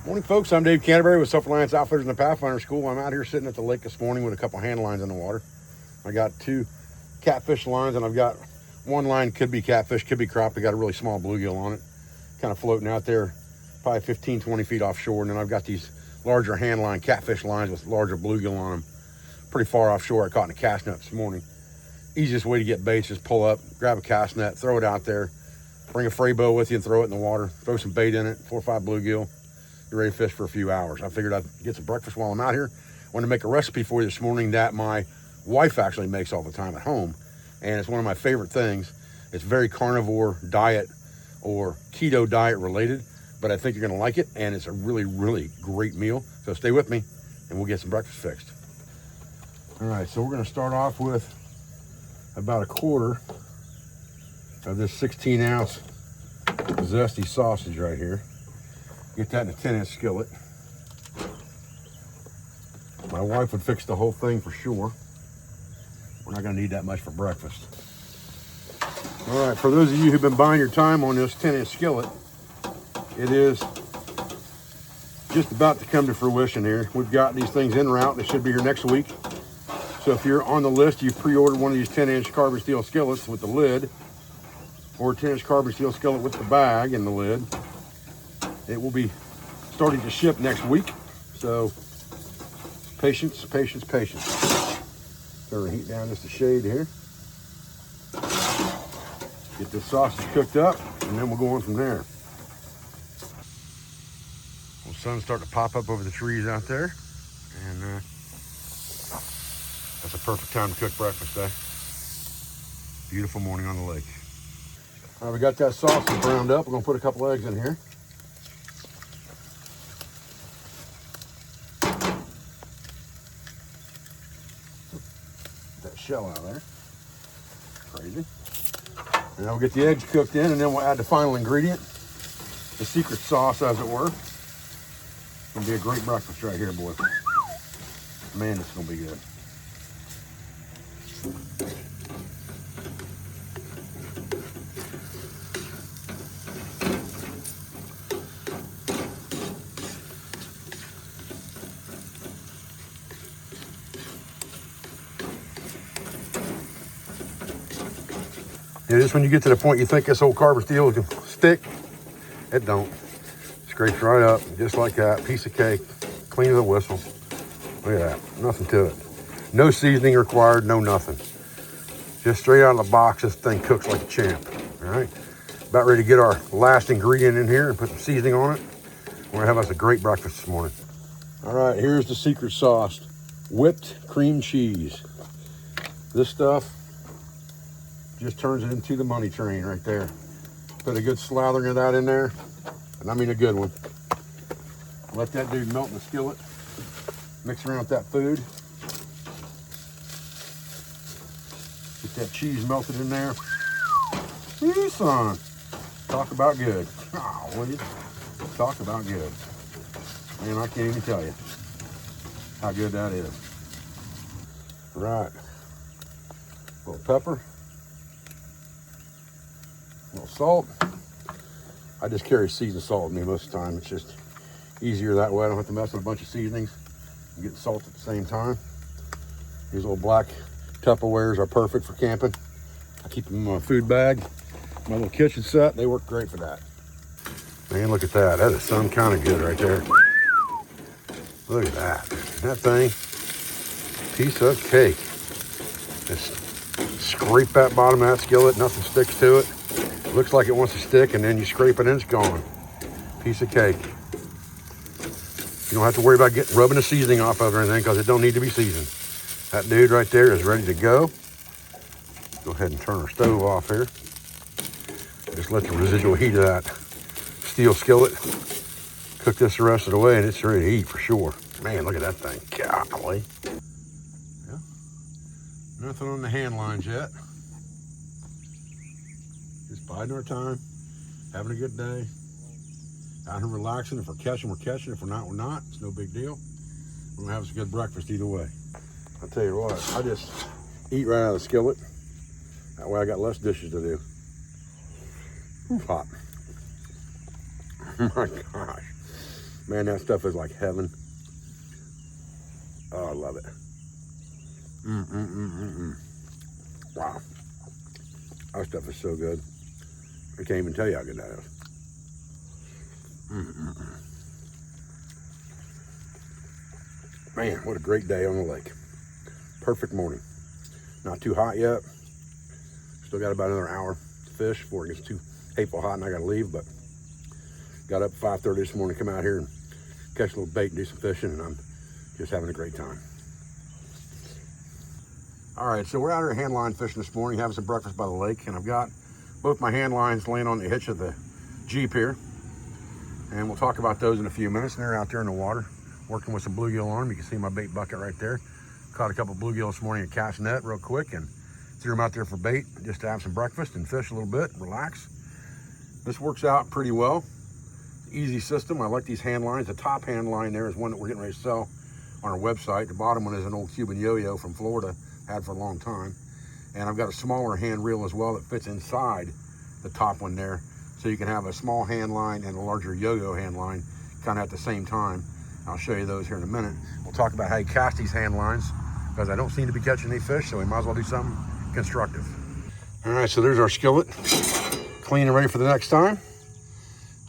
Morning, folks. I'm Dave Canterbury with Self-Reliance Outfitters in the Pathfinder School. I'm out here sitting at the lake this morning with a couple hand lines in the water. I got 2 catfish lines, and I've got one line, could be catfish, could be crappie. I got a really small bluegill on it, kind of floating out there, probably 15, 20 feet offshore. And then I've got these larger hand line catfish lines with larger bluegill on them, pretty far offshore. I caught in a cast net this morning. Easiest way to get bait is just pull up, grab a cast net, throw it out there, bring a fray bow with you and throw it in the water, throw some bait in it, 4 or 5 bluegill. You're ready to fish for a few hours. I figured I'd get some breakfast while I'm out here. I want to make a recipe for you this morning that my wife actually makes all the time at home. And it's one of my favorite things. It's very carnivore diet or keto diet related, but I think you're gonna like it. And it's a really, really great meal. So stay with me and we'll get some breakfast fixed. All right, so we're gonna start off with about a quarter of this 16-ounce zesty sausage right here. Get that in a 10-inch skillet. My wife would fix the whole thing for sure. We're not gonna need that much for breakfast. All right, for those of you who've been buying your time on this 10-inch skillet, it is just about to come to fruition here. We've got these things en route. They should be here next week. So if you're on the list, you've pre-ordered one of these 10-inch carbon steel skillets with the lid, or a 10-inch carbon steel skillet with the bag and the lid, it will be starting to ship next week. So patience, patience, patience. Turn the heat down just a shade here. Get this sausage cooked up, and then we'll go on from there. Well, the sun's starting to pop up over the trees out there, and that's a perfect time to cook breakfast, eh? Beautiful morning on the lake. All right, we got that sausage browned up. We're gonna put a couple eggs in here. That shell out there. Crazy. And then we'll get the eggs cooked in, and then we'll add the final ingredient, the secret sauce, as it were. It's gonna be a great breakfast right here, boys. Man, it's gonna be good. Yeah, just when you get to the point you think this old carbon steel can stick, it don't. Scrapes right up, just like that. Piece of cake, clean as a whistle. Look at that, nothing to it. No seasoning required, no nothing. Just straight out of the box, this thing cooks like a champ, all right? About ready to get our last ingredient in here and put some seasoning on it. We're gonna have us a great breakfast this morning. All right, here's the secret sauce, whipped cream cheese. This stuff just turns it into the money train right there. Put a good slathering of that in there, and I mean a good one. Let that dude melt in the skillet. Mix around with that food. Get that cheese melted in there. Woo, son. Talk about good. Oh, will you? Talk about good. Man, I can't even tell you how good that is. Right. A little pepper. A little salt. I just carry seasoned salt with me most of the time. It's just easier that way. I don't have to mess with a bunch of seasonings and get salt at the same time. These little black Tupperwares are perfect for camping. I keep them in my food bag, my little kitchen set. They work great for that. Man, look at that. That is some kind of good right there. Look at that. That thing, piece of cake. Just scrape that bottom of that skillet. Nothing sticks to it. Looks like it wants to stick, and then you scrape it and it's gone. Piece of cake. You don't have to worry about rubbing the seasoning off of it or anything, because it don't need to be seasoned. That dude right there is ready to go. Go ahead and turn our stove off here. Just let the residual heat of that steel skillet cook this the rest of the way, and it's ready to eat for sure. Man, look at that thing. Golly. Yeah. Nothing on the hand lines yet. Just biding our time, having a good day, out here relaxing. If we're catching, we're catching. If we're not, we're not. It's no big deal. We're gonna have us a good breakfast either way. I'll tell you what, I just eat right out of the skillet. That way I got less dishes to do. Ooh, hot. Oh my gosh. Man, that stuff is like heaven. Oh, I love it. Wow. That stuff is so good. I can't even tell you how good that is. Man, what a great day on the lake. Perfect morning. Not too hot yet. Still got about another hour to fish before it gets too hateful hot and I gotta leave, but got up 5:30 this morning, come out here and catch a little bait and do some fishing, and I'm just having a great time. All right, so we're out here handline fishing this morning, having some breakfast by the lake, and I've got both my hand lines laying on the hitch of the Jeep here, and we'll talk about those in a few minutes. And they're out there in the water, working with some bluegill on them. You can see my bait bucket right there. Caught a couple bluegill this morning at cast net real quick and threw them out there for bait, just to have some breakfast and fish a little bit, relax. This works out pretty well. Easy system. I like these hand lines. The top hand line there is one that we're getting ready to sell on our website. The bottom one is an old Cuban yo-yo from Florida, had for a long time. And I've got a smaller hand reel as well that fits inside the top one there. So you can have a small hand line and a larger yo-yo hand line kind of at the same time. I'll show you those here in a minute. We'll talk about how you cast these hand lines, because I don't seem to be catching any fish, so we might as well do something constructive. All right, so there's our skillet. Clean and ready for the next time.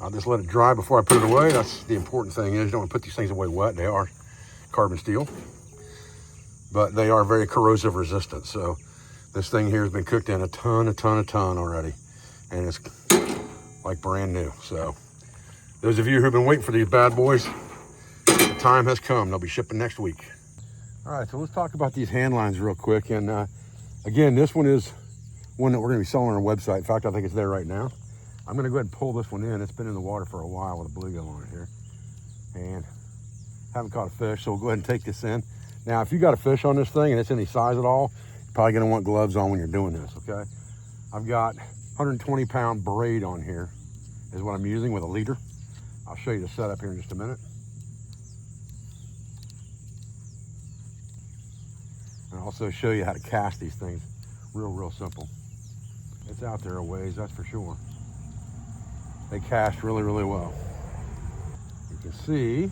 I'll just let it dry before I put it away. That's the important thing, is you don't want to put these things away wet. They are carbon steel, but they are very corrosive resistant. So this thing here has been cooked in a ton already, and it's like brand new. So those of you who've been waiting for these bad boys, the time has come. They'll be shipping next week. All right, so let's talk about these hand lines real quick. And again, this one is one that we're gonna be selling on our website. In fact, I think it's there right now. I'm gonna go ahead and pull this one in. It's been in the water for a while with a bluegill on it here, and haven't caught a fish, so we'll go ahead and take this in. Now, if you got a fish on this thing and it's any size at all, you're probably gonna want gloves on when you're doing this, okay? I've got 120-pound braid on here is what I'm using with a leader. I'll show you the setup here in just a minute. And I'll also show you how to cast these things. Real simple. It's out there a ways, that's for sure. They cast really well. You can see,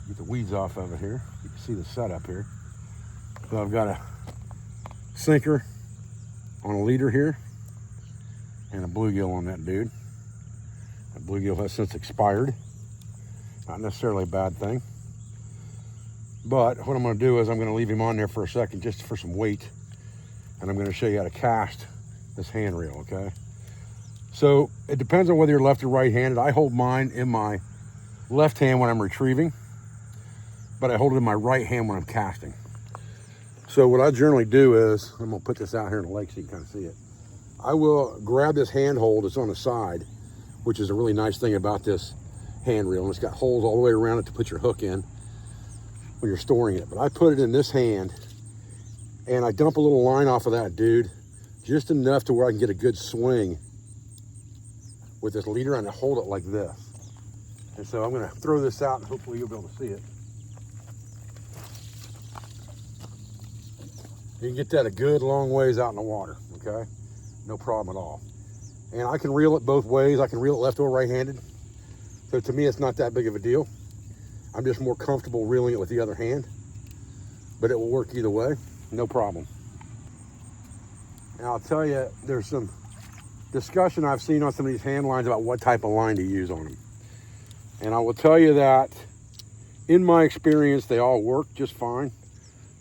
get the weeds off of it here. You can see the setup here. So I've got a sinker on a leader here and a bluegill on that dude. That bluegill has since expired. Not necessarily a bad thing. But what I'm gonna do is I'm gonna leave him on there for a second just for some weight. And I'm gonna show you how to cast this hand reel, okay? So it depends on whether you're left or right-handed. I hold mine in my left hand when I'm retrieving, but I hold it in my right hand when I'm casting. So what I generally do is, I'm gonna put this out here in the lake so you can kind of see it. I will grab this handhold that's on the side, which is a really nice thing about this hand reel. And it's got holes all the way around it to put your hook in when you're storing it. But I put it in this hand and I dump a little line off of that dude, just enough to where I can get a good swing with this leader, and I hold it like this. And so I'm gonna throw this out and hopefully you'll be able to see it. You can get that a good long ways out in the water, okay? No problem at all. And I can reel it both ways. I can reel it left or right-handed. So to me, it's not that big of a deal. I'm just more comfortable reeling it with the other hand, but it will work either way, no problem. And I'll tell you, there's some discussion I've seen on some of these hand lines about what type of line to use on them. And I will tell you that in my experience, they all work just fine.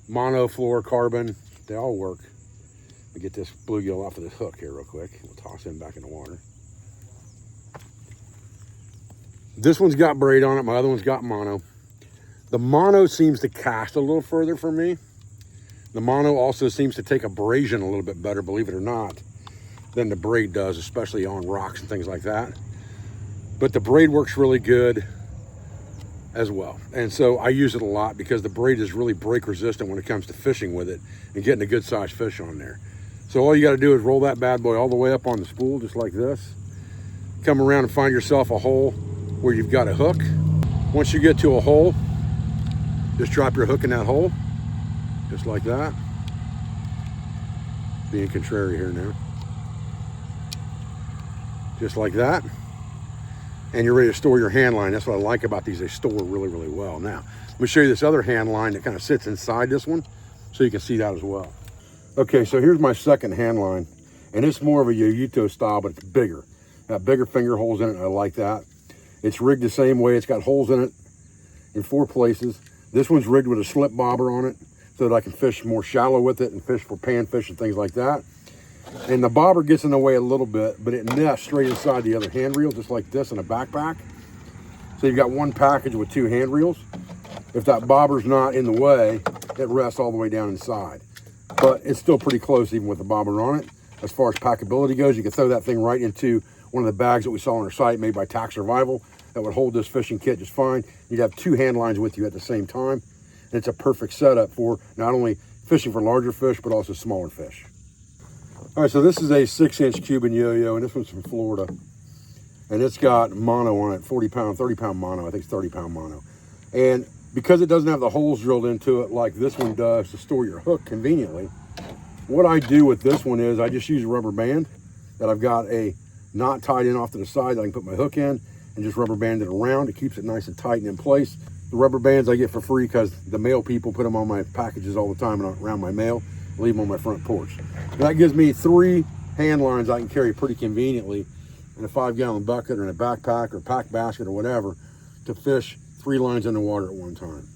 Mono, fluorocarbon, they all work. Let me get this bluegill off of this hook here real quick. We'll toss him back in the water. This one's got braid on it, my other one's got mono. The mono seems to cast a little further for me. The mono also seems to take abrasion a little bit better, believe it or not, than the braid does, especially on rocks and things like that. But the braid works really good as well. And so I use it a lot because the braid is really break resistant when it comes to fishing with it and getting a good sized fish on there. So all you got to do is roll that bad boy all the way up on the spool, just like this. Come around and find yourself a hole where you've got a hook. Once you get to a hole, just drop your hook in that hole, just like that. Being contrary here now. Just like that. and you're ready to store your hand line. That's what I like about these. They store really, really well. Now, let me show you this other hand line that kind of sits inside this one so you can see that as well. Okay, so here's my second hand line, and it's more of a Yoyito style, but it's bigger. Got bigger finger holes in it, and I like that. It's rigged the same way. It's got holes in it in 4 places. This one's rigged with a slip bobber on it so that I can fish more shallow with it and fish for panfish and things like that. And the bobber gets in the way a little bit, but it nests straight inside the other hand reel, just like this in a backpack. So you've got one package with 2 hand reels. If that bobber's not in the way, it rests all the way down inside. But it's still pretty close even with the bobber on it. As far as packability goes, you can throw that thing right into one of the bags that we saw on our site made by Tack Survival that would hold this fishing kit just fine. You'd have 2 hand lines with you at the same time. And it's a perfect setup for not only fishing for larger fish, but also smaller fish. All right, so this is a 6-inch Cuban yo-yo, and this one's from Florida. And it's got mono on it, 40-pound, 30-pound mono. I think it's 30-pound mono. And because it doesn't have the holes drilled into it like this one does to store your hook conveniently, what I do with this one is I just use a rubber band that I've got a knot tied in off to the side that I can put my hook in and just rubber band it around. It keeps it nice and tight and in place. The rubber bands I get for free because the mail people put them on my packages all the time and around my mail. Leave them on my front porch. And that gives me 3 hand lines I can carry pretty conveniently in a 5-gallon bucket or in a backpack or pack basket or whatever to fish 3 lines in the water at one time.